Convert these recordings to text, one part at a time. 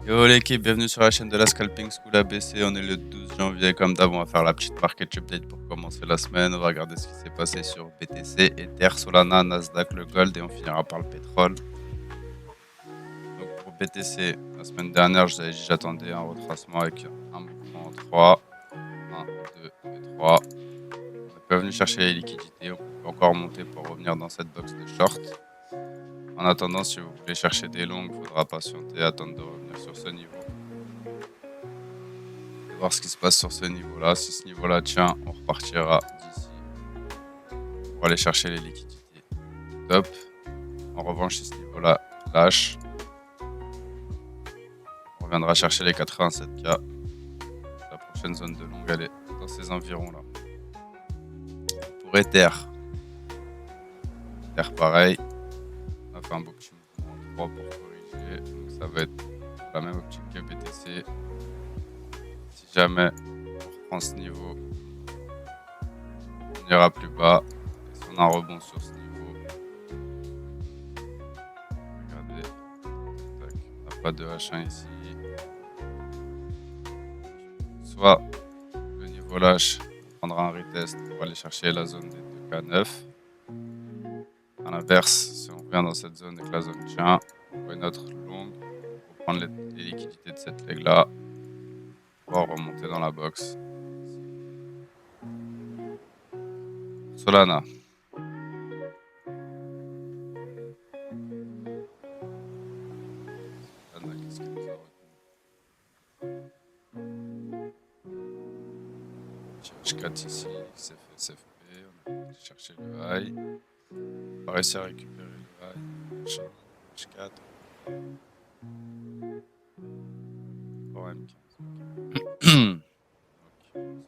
Yo l'équipe, bienvenue sur la chaîne de la Scalping School ABC. On est le 12 janvier, comme d'hab, on va faire la petite market update pour commencer la semaine. On va regarder ce qui s'est passé sur BTC, Ether, Solana, Nasdaq, le Gold et on finira par le pétrole. Donc pour BTC, la semaine dernière, je vous avais dit j'attendais un retracement avec un mouvement en 3. 1, 2 et 3. On n'est pas venu chercher les liquidités, on peut encore monter pour revenir dans cette box de short. En attendant, si vous voulez chercher des longues, il faudra patienter, attendre de revenir sur ce niveau. Voir ce qui se passe sur ce niveau-là. Si ce niveau-là tient, on repartira d'ici pour aller chercher les liquidités. Top. En revanche, si ce niveau-là lâche, on reviendra chercher les 87K. La prochaine zone de longue, elle est dans ces environs-là. Pour Ether, pareil. On a fait un beau petit mouvement en 3 pour corriger. Donc ça va être la même optique que BTC. Si jamais on reprend ce niveau, on ira plus bas. Et si on a un rebond sur ce niveau, regardez, tac, on n'a pas de H1 ici. Soit le niveau lâche, on prendra un retest pour aller chercher la zone des 2K9. À l'inverse, si on revient dans cette zone et que la zone tient, on voit notre longue pour prendre les liquidités de cette leg là, pour remonter dans la box. Solana. Qu'est-ce qu'il nous a retenu? H4 ici, SFP, on a cherché le high. On va réussir à récupérer le high. H4. Pour M15.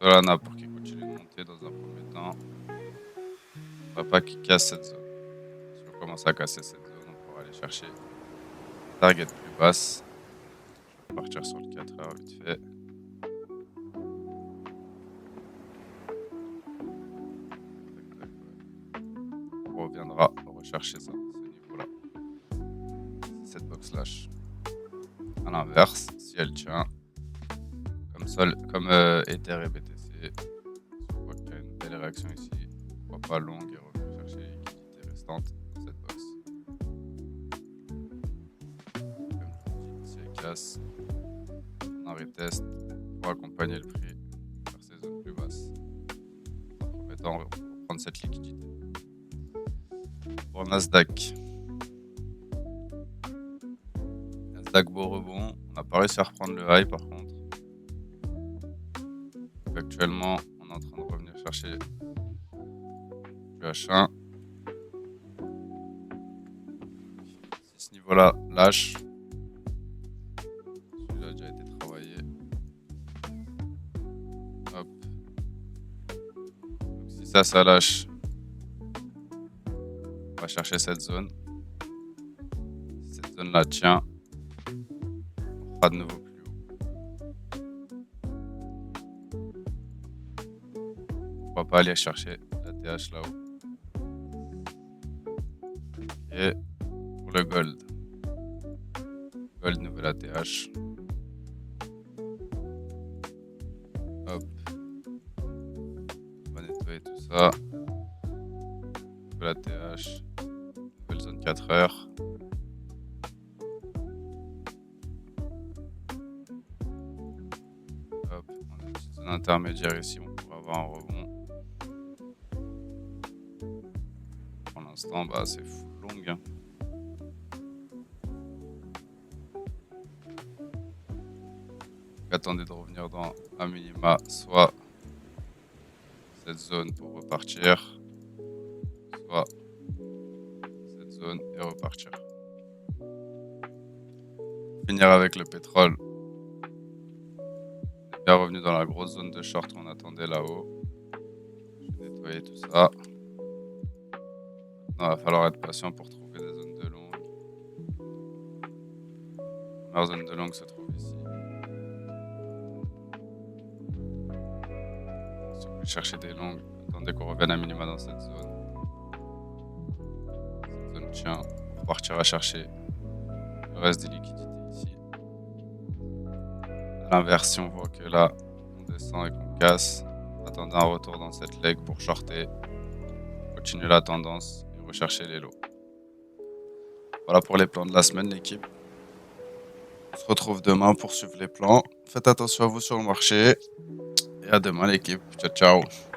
Solana pour qu'il continue de monter dans un premier temps. On va pas qu'il casse cette zone. Si on commence à casser cette zone, on pourra aller chercher une target plus basse. Je vais partir sur le 4 heures vite fait. On reviendra rechercher ça, ce niveau-là. Cette box lâche. À l'inverse, si elle tient, comme Ether et BTC, on voit qu'il y a une belle réaction ici. Pourquoi pas longue et revenir chercher les liquidités restantes dans cette box. Comme si elle casse, on arrête test pour accompagner le prix vers ces zones plus basses. En premier temps, on va prendre cette liquidité. Pour Nasdaq. Nasdaq beau rebond. On n'a pas réussi à reprendre le high par contre. Donc actuellement, on est en train de revenir chercher du H1. Si ce niveau-là lâche, celui-là a déjà été travaillé. Hop. Donc si ça lâche, on va chercher cette zone. Si cette zone-là tient, on fera de nouveau plus haut. Pourquoi pas aller chercher la TH là-haut. Et pour le gold. Gold, nouvelle ATH. Hop. On va nettoyer tout ça. Nouvelle ATH. Nouvelle zone 4 heures. Hop. On a une petite zone intermédiaire ici. On pourrait avoir un rebond. Pour l'instant, bah, c'est full long. Hein. Attendez de revenir dans un minima, soit cette zone pour repartir, soit cette zone et repartir. Pour finir avec le pétrole, on est bien revenu dans la grosse zone de short qu'on attendait là-haut. Je vais nettoyer tout ça. Maintenant, il va falloir être patient pour trouver des zones de longue. La première zone de longue se trouve ici. Si vous voulez chercher des longues, attendez qu'on revienne à minima dans cette zone. Cette zone tient, on repartira chercher le le reste des liquidités ici. À l'inverse, si on voit que là, on descend et qu'on casse, attendez un retour dans cette leg pour shorter, continuer la tendance et rechercher les lots. Voilà pour les plans de la semaine, l'équipe. On se retrouve demain pour suivre les plans. Faites attention à vous sur le marché. Et à demain, l'équipe. Ciao, ciao.